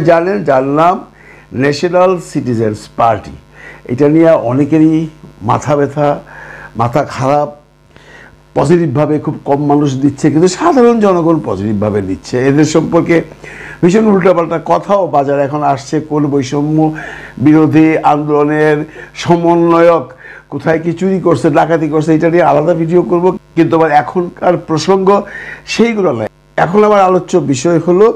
জানেন, যার নাম ন্যাশনাল সিটিজেন্স পার্টি, এটা নিয়ে অনেকেরই মাথা ব্যথা, মাথা খারাপ। পজিটিভভাবে খুব কম মানুষ দিচ্ছে, কিন্তু সাধারণ জনগণ পজিটিভভাবে নিচ্ছে। এদের সম্পর্কে ভীষণ উল্টাপাল্টা কথাও বাজারে এখন আসছে। কোন বৈষম্য বিরোধী আন্দোলনের সমন্বয়ক কোথায় কি চুরি করছে, ডাকাতি করছে, এটা নিয়ে আলাদা ভিডিও করব, কিন্তু আবার এখনকার প্রসঙ্গ সেইগুলো নয়। এখন আমার আলোচ্য বিষয় হলো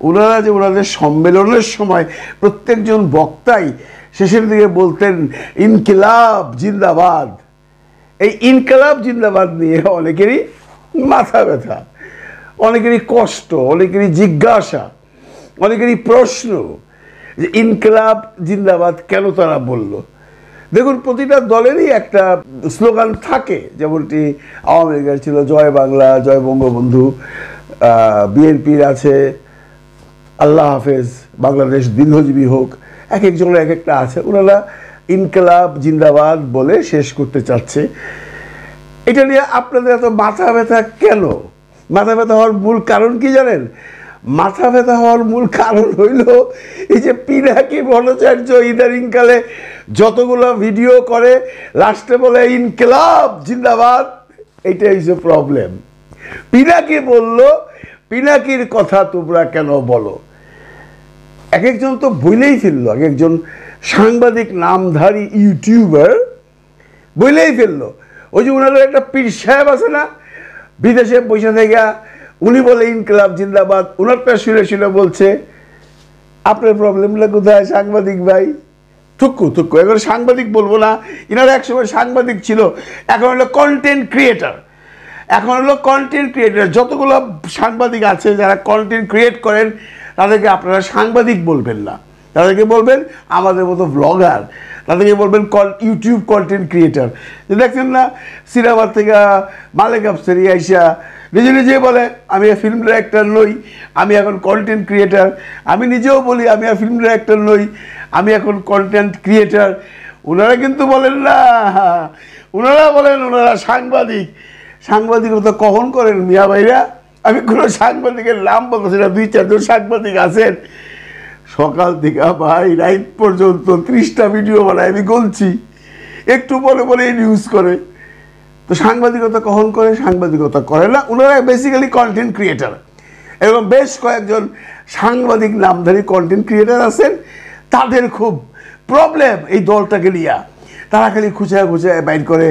ওনারা যে ওনাদের সম্মেলনের সময় প্রত্যেকজন বক্তাই শেষের দিকে বলতেন ইনকিলাব জিন্দাবাদ। এই ইনকিলাব জিন্দাবাদ নিয়ে অনেকেরই মাথা ব্যথা, অনেকেরই কষ্ট, অনেকেরই জিজ্ঞাসা, অনেকেরই প্রশ্ন যে ইনকিলাব জিন্দাবাদ কেন তারা বলল। দেখুন, প্রতিটা দলেরই একটা স্লোগান থাকে, যেমনটি আওয়ামী লীগের ছিল জয় বাংলা, জয় বঙ্গবন্ধু, বিএনপির আছে আল্লাহ হাফেজ, বাংলাদেশ দীর্ঘজীবী হোক। এক একজনের এক একটা আছে। ওনারা ইনকিলাব জিন্দাবাদ বলে শেষ করতে চাচ্ছে। এটা নিয়ে আপনাদের এত মাথা ব্যথা কেন? মাথা ব্যথা হওয়ার মূল কারণ কি জানেন? মাথা ব্যথা হওয়ার মূল কারণ হইল এই যে পিনাকি ভট্টাচার্য ইদানিংকালে যতগুলো ভিডিও করে লাস্টে বলে ইনকিলাব জিন্দাবাদ। এইটাই হচ্ছে প্রবলেম। পিনাকি বলল, পিনাকির কথা তোমরা কেন বলো? এক একজন তো বইলেই ফেললো, এক একজন সাংবাদিক নামধারী ইউটিউবার বইলেই ফেললো। ওই যে ওনাদের একটা পীর সাহেব আছে না, বিদেশে বসে থেকে উনি বলে ইনকিলাব জিন্দাবাদ, ওনারটা শুনে শুনে বলছে। আপনার প্রবলেমগুলো কোথায় সাংবাদিক ভাই? থুক্কু থুক্কু। এখন সাংবাদিক বলবো না, এনারা একসময় সাংবাদিক ছিল, এখন হলো কন্টেন্ট ক্রিয়েটার। এখন হলো কন্টেন্ট ক্রিয়েটার। যতগুলো সাংবাদিক আছে যারা কন্টেন্ট ক্রিয়েট করেন তাদেরকে আপনারা সাংবাদিক বলবেন না, তাদেরকে বলবেন আমাদের মতো ব্লগার, তাদেরকে বলবেন ইউটিউব কন্টেন্ট ক্রিয়েটার। দেখছেন না, সিনেমার থেকে মালেক আফসারি আইসা নিজে নিজে বলে আমি ফিল্ম ডিরেক্টর নই, আমি এখন কন্টেন্ট ক্রিয়েটার। আমি নিজেও বলি আমি আর ফিল্ম ডিরেক্টর নই, আমি এখন কন্টেন্ট ক্রিয়েটার। ওনারা কিন্তু বলেন না, ওনারা বলেন ওনারা সাংবাদিক। সাংবাদিকতা কখন করেন মিয়া ভাইরা? আমি কোনো সাংবাদিকের নাম বলতেছি না, 2-4 জন সাংবাদিক আছেন সকাল থেকে ভাই রাইট পর্যন্ত 30টা ভিডিও বানায়, আমি বলছি একটু বলে বলে নিউজ করে। তো সাংবাদিকতা কখন করে? সাংবাদিকতা করে না, ওনারা বেসিক্যালি কন্টেন্ট ক্রিয়েটার। এবং বেশ কয়েকজন সাংবাদিক নামধারী কন্টেন্ট ক্রিয়েটার আছেন, তাদের খুব প্রবলেম এই দলটাকে নিয়ে। তারা খালি খুঁচায় খুঁচায় বাইর করে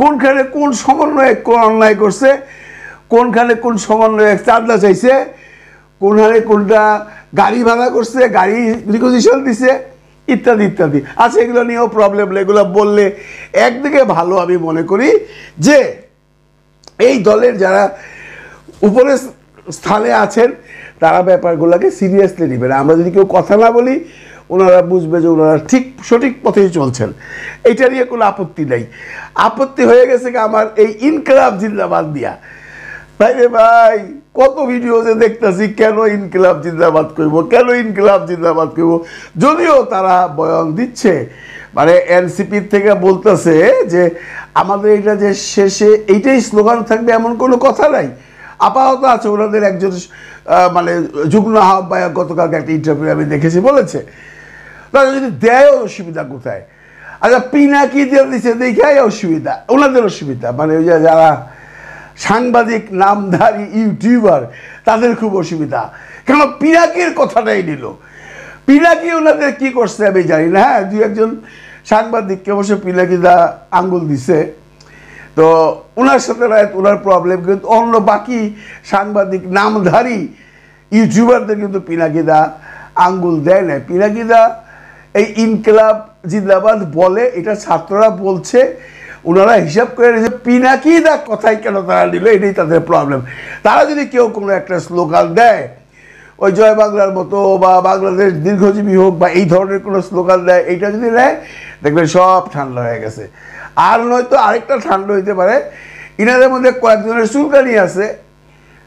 কোনখানে কোন সমন্বয়ক কোন অন্যায় করছে, কোনখানে কোন সমন্বয়ক চাঁদা চাইছে, কোনখানে কোনটা গাড়ি ভাড়া করছে, গাড়ি রিকোজিশন দিছে, ইত্যাদি ইত্যাদি আছে। এগুলো নিয়েও প্রবলেম। এগুলো বললে একদিকে ভালো আমি মনে করি যে এই দলের যারা উপরে স্থানে আছেন তারা ব্যাপারগুলোকে সিরিয়াসলি নেবে না। আমরা যদি কেউ কথা না বলি ওনারা বুঝবে যে ওনারা ঠিক সঠিক পথেই চলছেন। এইটা নিয়ে কোনো আপত্তি নেই। আপত্তি হয়ে গেছে কি আমার এই ইনকিলাব জিন্দাবাদ দিয়া। ভাই রে ভাই, কত ভিডিও যে দেখতেছি কেন ইনকিলাব জিন্দাবাদ করবো, কেন ইনকিলাব জিন্দাবাদ করবো। যদিও তারা বয়ান দিচ্ছে, মানে এনসিপির থেকে বলতেছে যে আমাদের এটা যে শেষে এইটাই স্লোগান থাকবে এমন কোনো কথা নাই। আপাতত আছে ওনাদের একজন মানে যুগ্ম আহ্বায়ক গতকালকে একটা ইন্টারভিউ আমি দেখেছি, বলেছে তারা যদি দেয় অসুবিধা কোথায়? আচ্ছা, পিনাকি দিয়ে দিচ্ছে দেখাই অসুবিধা, ওনাদের অসুবিধা। মানে ওই যে যারা সাংবাদিক নামধারী ইউটিউবার তাদের খুব অসুবিধা। কেন পিনাকির কথাটাই নিল? পিনাকি ওনাদের কি করছে আমি জানি না। হ্যাঁ, 2-1 সাংবাদিককে অবশ্য পিনাকি দা আঙ্গুল দিছে, তো ওনার সাথে ওনার প্রবলেম। কিন্তু অন্য বাকি সাংবাদিক নামধারী ইউটিউবারদের কিন্তু পিনাকি দা আঙ্গুল দেয় না। পিনাকি দা এই ইনকিলাব জিন্দাবাদ বলে, এটা ছাত্ররা বলছে, ওনারা হিসাব করে নিয়েছে। পিনাকি দা কথাই কেন তারা নিল, এটাই তাদের প্রবলেম। তারা যদি কেউ কোনো একটা স্লোগান দেয়, ওই জয় বাংলার মতো বা বাংলাদেশ দীর্ঘজীবী হোক বা এই ধরনের কোনো স্লোগান দেয়, এইটা যদি নেয় দেখবেন সব ঠান্ডা হয়ে গেছে। আর নয়তো আরেকটা ঠান্ডা হইতে পারে, ইনাদের মধ্যে কয়েকজনের চুলকানি আছে,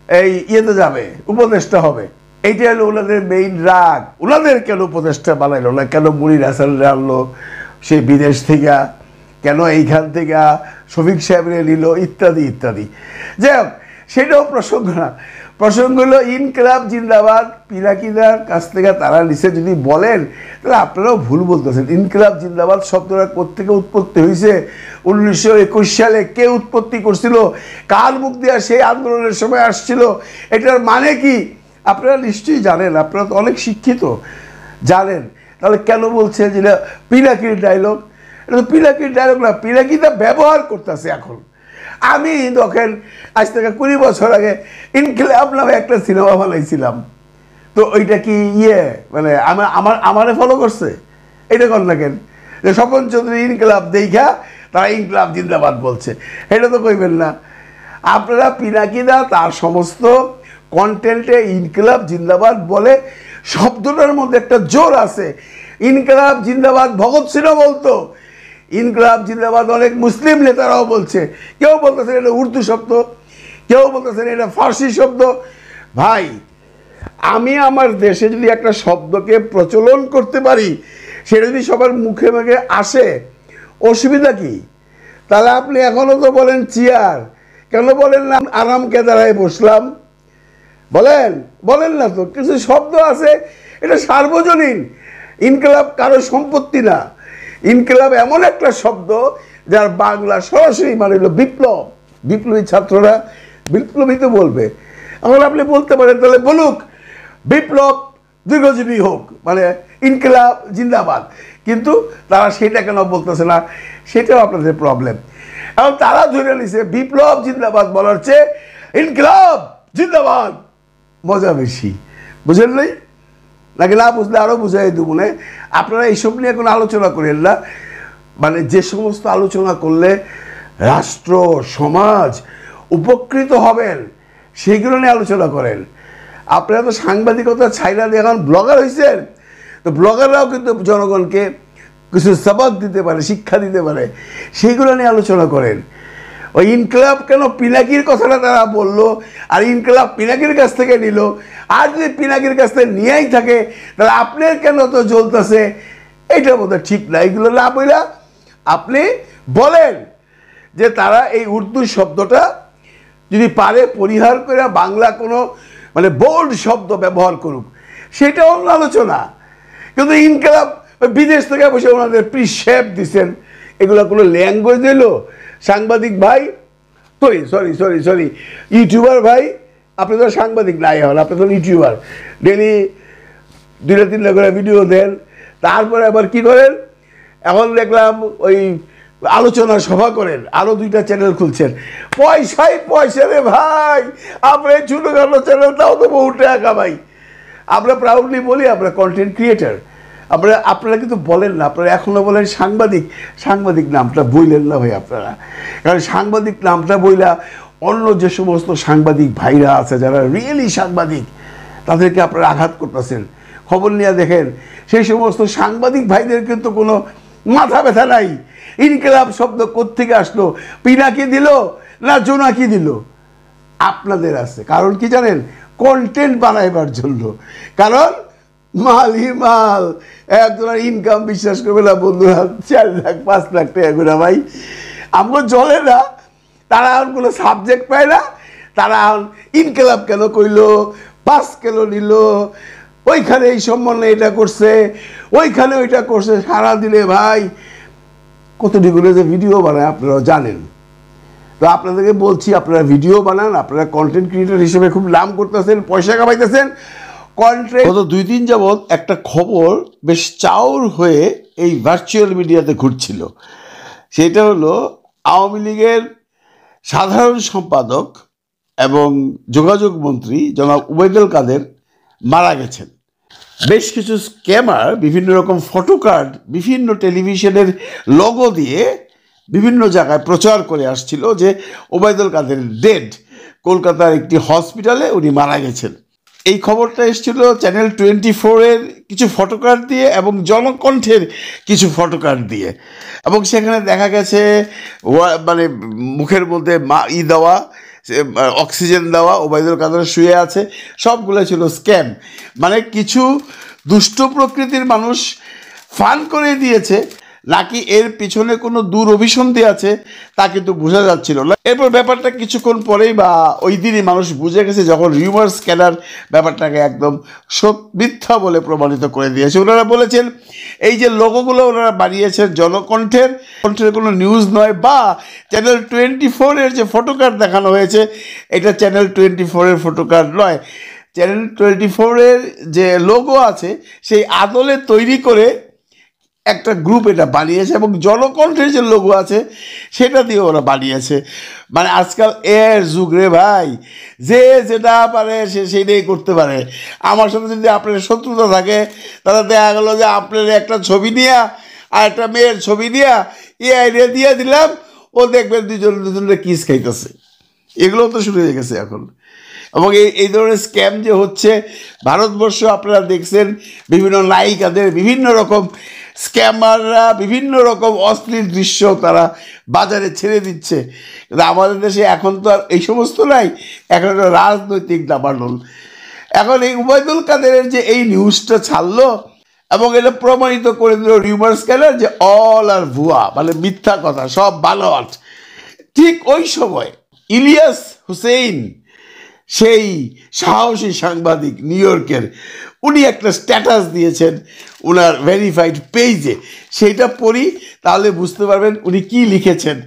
এই ইয়েতে যাবে, উপদেষ্টা হবে। এইটা হলো ওনাদের মেইন রাগ। ওনাদের কেন উপদেষ্টা বানাইলো না? কেন মুনির হাসান আনলো সেই বিদেশ থেকে? কেন এইখান থেকে শফিক সাহেবরে নিল? ইত্যাদি ইত্যাদি। যাই হোক, সেটাও প্রসঙ্গ না। প্রসঙ্গ হলো ইনকিলাব জিন্দাবাদ পিনাকিদার কাছ থেকে তারা নিচে যদি বলেন তাহলে আপনারাও ভুল বলতেছেন। ইনকিলাব জিন্দাবাদ শব্দটা কোত্থেকে উৎপত্তি হয়েছে, 1921 সালে কে উৎপত্তি করছিল, কার মুখ দিয়ে সেই আন্দোলনের সময় আসছিল, এটার মানে কি আপনারা নিশ্চয়ই জানেন, আপনারা তো অনেক শিক্ষিত, জানেন। তাহলে কেন বলছে যেটা পিনাকির ডায়লগ? এটা তো পিনাকির ডায়লগ না, পিনাকিটা ব্যবহার করতেছে এখন। আমি তখন আজ থেকে 20 বছর আগে ইনকিলাব নামে একটা সিনেমা বানাইছিলাম, তো ওইটা কি মানে আমারে ফলো করছে? এটা কর না কেন যে স্বপন চৌধুরী ইনকিলাব দেখা তারা ইনকিলাব জিন্দাবাদ বলছে, এটা তো কইবেন না আপনারা। পিনাকিদা তার সমস্ত কন্টেন্টে ইনকিলাব জিন্দাবাদ বলে, শব্দটার মধ্যে একটা জোর আছে। ইনকিলাব জিন্দাবাদ ভগৎ সিং বলতো, ইনকিলাব জিন্দাবাদ অনেক মুসলিম নেতারাও বলছে। কেউ বলতেছেন এটা উর্দু শব্দ, কেউ বলতেছেন এটা ফার্সি শব্দ। ভাই, আমি আমার দেশে যদি একটা শব্দকে প্রচলন করতে পারি, সেটা যদি সবার মুখে মুখে আসে, অসুবিধা কি? তাহলে আপনি এখনো তো বলেন চেয়ার, কেন বলেন না আরাম কেদারায় বসলাম? বলেন না তো। কিছু শব্দ আছে এটা সার্বজনীন। ইনকিলাব কারো সম্পত্তি না। ইনকিলাব এমন একটা শব্দ যার বাংলা সরাসরি মানে হলো বিপ্লব। বিপ্লবী ছাত্ররা বিপ্লবী তো বলবে। এখন আপনি বলতে পারেন তাহলে বলুক বিপ্লব দীর্ঘজীবী হোক, মানে ইনকিলাব জিন্দাবাদ, কিন্তু তারা সেটা কেন বলতেছে না, সেটাও আপনাদের প্রবলেম। এখন তারা ধরে নিছে বিপ্লব জিন্দাবাদ বলার চেয়ে ইনকিলাব জিন্দাবাদ মজা বেশি। বুঝেন নাই? নাকি না বুঝলে আরও বুঝাই দেবো না। আপনারা এইসব নিয়ে কোনো আলোচনা করেন না, মানে যে সমস্ত আলোচনা করলে রাষ্ট্র সমাজ উপকৃত হবেন সেইগুলো নিয়ে আলোচনা করেন। আপনারা তো সাংবাদিকতা ছাইরা দিয়ে এখন ব্লগার হয়েছেন, তো ব্লগাররাও কিন্তু জনগণকে কিছু সবক দিতে পারে, শিক্ষা দিতে পারে, সেইগুলো নিয়ে আলোচনা করেন। ওই ইনকিলাব কেন পিনাকির কথাটা তারা বললো, আর ইনকিলাব পিনাকির কাছ থেকে নিল, আর যদি পিনাকির কাছ থেকে নিয়েই থাকে তাহলে আপনার কেন তো জ্বলতেছে, এইটা বোধহয় ঠিক না। এইগুলো না বইলা আপনি বলেন যে তারা এই উর্দু শব্দটা যদি পারে পরিহার করে বাংলা কোনো মানে বোল্ড শব্দ ব্যবহার করুক, সেটা অন্য আলোচনা। কিন্তু ইনকিলাব বিদেশ থেকে বসে ওনাদের প্রিশেপ দিচ্ছেন, এগুলো কোনো ল্যাঙ্গুয়েজ এলো? সাংবাদিক ভাই, সরি ইউটিউবার ভাই, আপনি তো সাংবাদিক নাই হন, আপনি তো ইউটিউবার, ডেলি 2-3টা করে ভিডিও দেন, তারপরে আবার কি করেন, এখন দেখলাম ওই আলোচনা সভা করেন, আরও 2টা চ্যানেল খুলছেন। পয়সা রে ভাই, আপনার ছোটোখাটো চ্যানেলটাও তো বহু টাকা ভাই। আমরা প্রাউডলি বলি আমরা কন্টেন্ট ক্রিয়েটার। আপনারা কিন্তু বলেন না, আপনারা এখনও বলেন সাংবাদিক নামটা বইলেন না ভাই আপনারা। কারণ সাংবাদিক নামটা বইলা অন্য যে সমস্ত সাংবাদিক ভাইরা আছে যারা রিয়েলি সাংবাদিক, তাদেরকে আপনারা আঘাত করতেছেন। খবর নিয়ে দেখেন সেই সমস্ত সাংবাদিক ভাইদের কিন্তু কোনো মাথা ব্যথা নাই। ইনকিলাব শব্দ কোত্থেকে আসলো, পিনাকি দিল না জোনাকি দিল? আপনাদের আছে। কারণ কি জানেন? কন্টেন্ট বানাইবার জন্য। কারণ মালই মাল, একজনের ইনকাম বিশ্বাস করবে না বন্ধুরা, 4 লাখ 5 লাখ টাকা করে ভাই আমার চলে না। তারা এখন কোনো সাবজেক্ট পায় না, তারা ইনকিলাব কেন কইলো, 5 কেন নিল, ওইখানে এই সম্বন্ধে এটা করছে, ওইখানে ওইটা করছে, সারা দিলে ভাই কতটিগুলো যে ভিডিও বানায় আপনারা জানেন। তো আপনাদেরকে বলছি আপনারা ভিডিও বানান, আপনারা কন্টেন্ট ক্রিয়েটর হিসেবে খুব নাম করতেছেন, পয়সা কামাইতেছেন। গত 2 দিন যাবৎ একটা খবর বেশ চাউর হয়ে এই ভার্চুয়াল মিডিয়াতে ঘুরছিল। সেটা হলো আওয়ামী লীগের সাধারণ সম্পাদক এবং যোগাযোগ মন্ত্রী জনাব ওবায়দুল কাদের মারা গেছেন। বেশ কিছু স্ক্যামার বিভিন্ন রকম ফটো কার্ড বিভিন্ন টেলিভিশনের লোগো দিয়ে বিভিন্ন জায়গায় প্রচার করে আসছিল যে ওবায়দুল কাদের ডেড, কলকাতার একটি হসপিটালে উনি মারা গেছেন। এই খবরটা এসেছিল চ্যানেল 24-এর কিছু ফটোকার্ড দিয়ে এবং জনকণ্ঠের কিছু ফটোকার্ড দিয়ে, এবং সেখানে দেখা গেছে মানে মুখের মধ্যে দেওয়া, অক্সিজেন দেওয়া, ওবায়দুল কাদের শুয়ে আছে, সবগুলো ছিল স্ক্যাম। মানে কিছু দুষ্ট প্রকৃতির মানুষ ফান করে দিয়েছে নাকি এর পিছনে কোনো দূর অভিসন্ধি আছে তা কিন্তু বোঝা যাচ্ছিল না। এরপর ব্যাপারটা কিছুক্ষণ পরেই বা ওই দিনই মানুষ বুঝে গেছে, যখন রিউমার স্ক্যানার ব্যাপারটাকে একদম মিথ্যা বলে প্রমাণিত করে দিয়েছে। ওনারা বলেছেন এই যে লোগোগুলো ওনারা বানিয়েছেন জনকণ্ঠের কোনো নিউজ নয়, বা চ্যানেল 24-এর যে ফটোকার্ড দেখানো হয়েছে এটা চ্যানেল 24-এর ফটোকার্ড নয়। চ্যানেল 24-এর যে লোগো আছে সেই আদলে তৈরি করে একটা গ্রুপ এটা বানিয়েছে, এবং জনকণ্ঠের যে লোগো আছে সেটা দিয়ে ওরা বানিয়েছে। মানে আজকাল এর যুগ রে ভাই, যে যেটা পারে সে সেইটাই করতে পারে। আমার সাথে যদি আপনার শত্রুতা থাকে তাহলে দেখা গেলো যে আপনার একটা ছবি নিয়ে আর একটা মেয়ের ছবি নিয়ে আইডিয়া দিয়ে দিলাম, ও দেখবেন দুজনে কিস খাইতেছে। এগুলো তো শুরু হয়ে গেছে এখন। এবং এই ধরনের স্ক্যাম যে হচ্ছে ভারতবর্ষ, আপনারা দেখছেন বিভিন্ন নায়িকাদের বিভিন্ন রকম স্ক্যামাররা বিভিন্ন রকম অশ্লীল দৃশ্য তারা বাজারে ছেড়ে দিচ্ছে। কিন্তু আমাদের দেশে এখন তো আর এই সমস্ত নাই, এখন একটা রাজনৈতিক দাবানল। এখন এই ওবায়দুল কাদেরের যে এই নিউজটা ছাড়লো এবং এটা প্রমাণিত করে দিল রিউমার স্ক্যানার যে অল আর ভুয়া, মানে মিথ্যা কথা, সব বানোয়াট। ঠিক ওই সময় ইলিয়াস হুসেইন, সেই সাহসী সাংবাদিক নিউ ইয়র্কের, উনি একটা স্ট্যাটাস দিয়েছেন ওনার ভেরিফাইড পেজে। সেইটা পড়ি তাহলে বুঝতে পারবেন উনি কি লিখেছেন।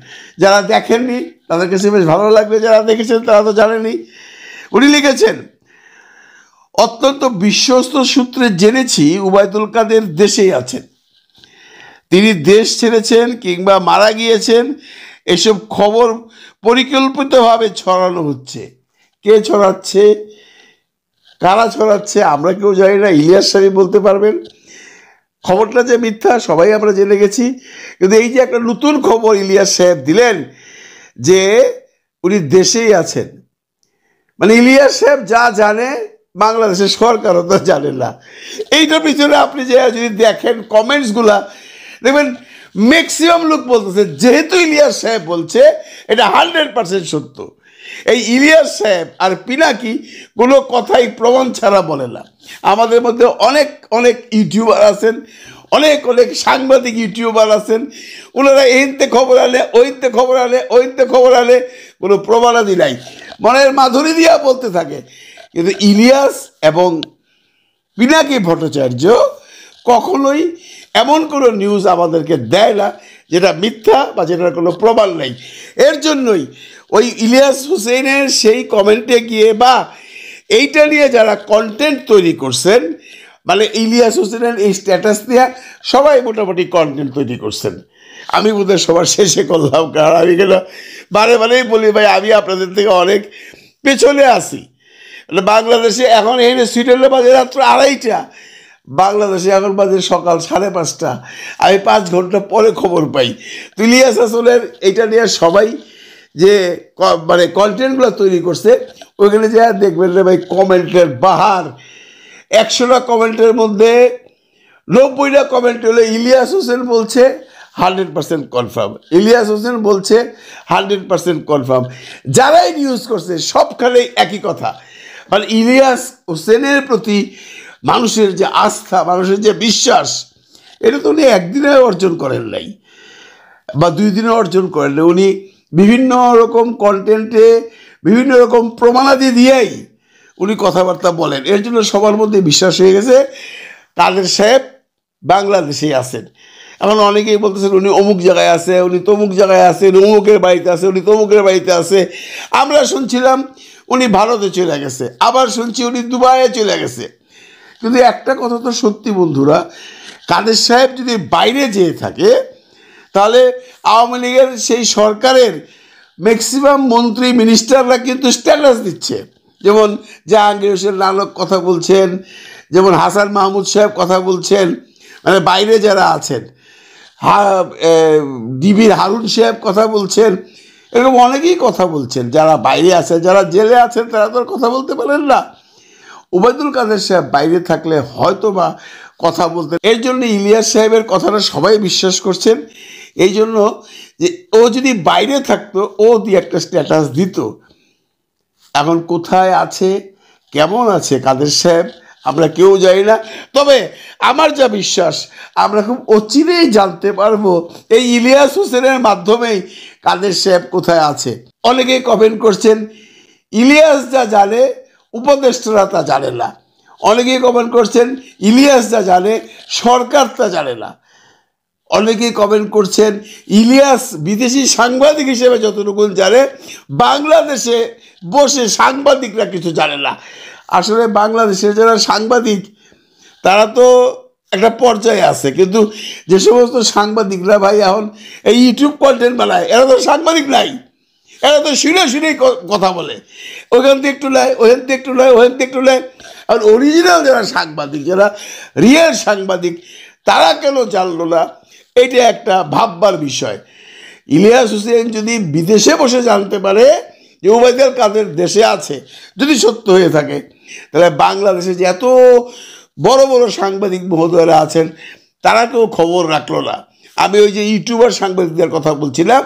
যারা দেখেননি তাদের কাছে বেশ ভালো লাগবে, যারা দেখেছেন তারা তো জানেনি। উনি লিখেছেন, অত্যন্ত বিশ্বস্ত সূত্রে জেনেছি ওবায়দুল কাদের দেশেই আছেন। তিনি দেশ ছেড়েছেন কিংবা মারা গিয়েছেন এসব খবর পরিকল্পিতভাবে ছড়ানো হচ্ছে। কে ছড়াচ্ছে, কারা ছড়াচ্ছে আমরা কেউ জানি না, ইলিয়াস সাহেব বলতে পারবেন। খবরটা যে মিথ্যা সবাই আমরা জেনে গেছি, কিন্তু এই যে একটা নতুন খবর ইলিয়াস সাহেব দিলেন যে উনি দেশেই আছেন, মানে ইলিয়াস সাহেব যা জানে বাংলাদেশের সরকারও তো জানে না। এইটার পিছনে আপনি যে যদি দেখেন কমেন্টসগুলা দেখবেন ম্যাক্সিমাম লোক বলতেছে যেহেতু ইলিয়াস সাহেব বলছে এটা 100% সত্য। এই ইলিয়াস সাহেব আর পিনাকি কোনো কথাই প্রমাণ ছাড়া বলে না। আমাদের মধ্যে অনেক অনেক ইউটিউবার আছেন, অনেক অনেক সাংবাদিক ইউটিউবার আছেন, ওনারা এইতে খবর আনে ওইতে খবর আনে ওইতে খবর আনে, কোনো প্রমাণাদি নাই, মনের মাধুরী দিয়া বলতে থাকে। কিন্তু ইলিয়াস এবং পিনাকি ভট্টাচার্য কখনোই এমন কোনো নিউজ আমাদেরকে দেয় না যেটা মিথ্যা বা যেটার কোনো প্রমাণ নেই। এর জন্যই ওই ইলিয়াস হুসেইনের সেই কমেন্টে গিয়ে বা এইটা নিয়ে যারা কন্টেন্ট তৈরি করছেন, মানে ইলিয়াস হুসেইনের এই স্ট্যাটাস নিয়ে সবাই মোটামুটি কন্টেন্ট তৈরি করছেন। আমি বোধহয় সবার শেষে করলাম, কারণ আমি কেন বারে বারেই বলি ভাই আমি আপনাদের থেকে অনেক পেছনে আছি। বাংলাদেশে এখন এই সুইডেনে বাজে রাত্র 2:30, বাংলাদেশে এখন বাজে সকাল 5:30। আমি 5 ঘন্টা পরে খবর পাই। তো ইলিয়াস আসলের এইটা নিয়ে সবাই যে মানে কন্টেন্টগুলো তৈরি করছে ওইখানে যা দেখবেন রে ভাই কমেন্টের বাহার। 100টা কমেন্টের মধ্যে 90টা কমেন্ট হলো ইলিয়াস হোসেন বলছে 100% কনফার্ম, ইলিয়াস হোসেন বলছে 100% কনফার্ম। যারাই নিউজ করছে সবখানেই একই কথা, মানে ইলিয়াস হোসেনের প্রতি মানুষের যে আস্থা, মানুষের যে বিশ্বাস, এটা তো উনি একদিনে অর্জন করেন নাই বা 2 দিনে অর্জন করেন নাই। উনি বিভিন্ন রকম কন্টেন্টে বিভিন্ন রকম প্রমাণাদি দিয়েই উনি কথাবার্তা বলেন। এর জন্য সবার মধ্যে বিশ্বাস হয়ে গেছে কাদের সাহেব বাংলাদেশেই আছেন। এখন অনেকেই বলতেছেন উনি অমুক জায়গায় আছে, উনি তমুক জায়গায় আছে, উনি অমুকের বাড়িতে আছে, উনি তমুকের বাড়িতে আছে। আমরা শুনছিলাম উনি ভারতে চলে গেছে, আবার শুনছি উনি দুবাইয়ে চলে গেছে। কিন্তু একটা কথা তো সত্যি বন্ধুরা, কাদের সাহেব যদি বাইরে যেয়ে থাকে তাহলে আওয়ামী লীগের সেই সরকারের ম্যাক্সিমাম মন্ত্রী মিনিস্টাররা কিন্তু স্ট্যাটাস দিচ্ছে। যেমন জাহাঙ্গীর হোসেন নানক কথা বলছেন, যেমন হাসান মাহমুদ সাহেব কথা বলছেন, মানে বাইরে যারা আছেন, ডিবির হারুন সাহেব কথা বলছেন, এরকম অনেকেই কথা বলছেন। যারা বাইরে আছেন, যারা জেলে আছেন তারা তো কথা বলতে পারেন না। ওবায়দুল কাদের সাহেব বাইরে থাকলে হয়তো বা কথা বলতেন। এর জন্য ইলিয়াস সাহেবের কথাটা সবাই বিশ্বাস করছেন। এই জন্য যে ও যদি বাইরে থাকতো ও দিয়ে একটা স্ট্যাটাস দিত। এখন কোথায় আছে, কেমন আছে কাদের সাহেব, আমরা কেউ জানি না। তবে আমার যা বিশ্বাস, আমরা খুব অচিরেই জানতে পারবো এই ইলিয়াস হোসেনের মাধ্যমেই কাদের সাহেব কোথায় আছে। অনেকে কমেন্ট করছেন ইলিয়াস যা জানে উপদেষ্টারা তা জানে না। অনেকেই কমেন্ট করছেন ইলিয়াস যা জানে সরকার তা জানে না। অনেকেই কমেন্ট করছেন ইলিয়াস বিদেশি সাংবাদিক হিসেবে যতটুকু জানে বাংলাদেশে বসে সাংবাদিকরা কিছু জানে না। আসলে বাংলাদেশের যারা সাংবাদিক তারা তো একটা পর্যায়ে আছে, কিন্তু যে সমস্ত সাংবাদিকরা ভাই এখন এই ইউটিউব কন্টেন্ট বানায় এরা তো সাংবাদিক নাই, এরা তো শুনে শুনেই কথা বলে, ওখান থেকে একটু নেয়, ওখান থেকে একটু নেয়, ওখান থেকে একটু নেয়। আর অরিজিনাল যারা সাংবাদিক, যারা রিয়েল সাংবাদিক, তারা কেন জানলো না, এটা একটা ভাববার বিষয়। ইলিয়াস হোসেন যদি বিদেশে বসে জানতে পারে যে ওবায়দুল কাদের দেশে আছে, যদি সত্য হয়ে থাকে, তাহলে বাংলাদেশে যে এত বড় বড় সাংবাদিক মহোদয়রা আছেন তারা কেউ খবর রাখলো না। আমি ওই যে ইউটিউবার সাংবাদিকদের কথা বলছিলাম,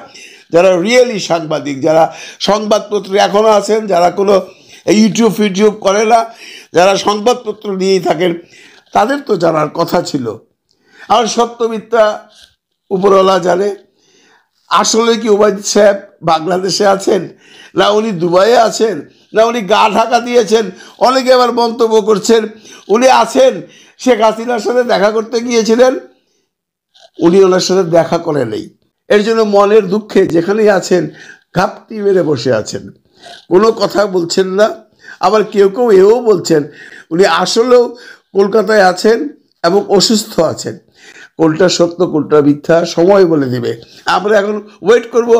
যারা রিয়েলি সাংবাদিক, যারা সংবাদপত্রে এখনও আছেন, যারা কোনো ইউটিউব ফিউটিউব করে না, যারা সংবাদপত্র নিয়েই থাকেন, তাদের তো জানার কথা ছিল। আর সত্য মিথ্যা উপরওয়ালা জানে। আসলে কি ওবায়দুল সাহেব বাংলাদেশে আছেন, না উনি দুবাইয়ে আছেন, না উনি গা ঢাকা দিয়েছেন? অনেকে আবার মন্তব্য করছেন উনি আছেন, শেখ হাসিনার সাথে দেখা করতে গিয়েছিলেন, উনি ওনার সাথে দেখা করে নেই। এর জন্য মনের দুঃখে যেখানেই আছেন ঘাপটি মেরে বসে আছেন, কোনো কথা বলছেন না। আবার কেউ কেউ এও বলছেন উনি আসলেও কলকাতায় আছেন এবং অসুস্থ আছেন। কোনটা সত্য কোনটা মিথ্যা সময় বলে দিবে। আমরা এখন ওয়েট করব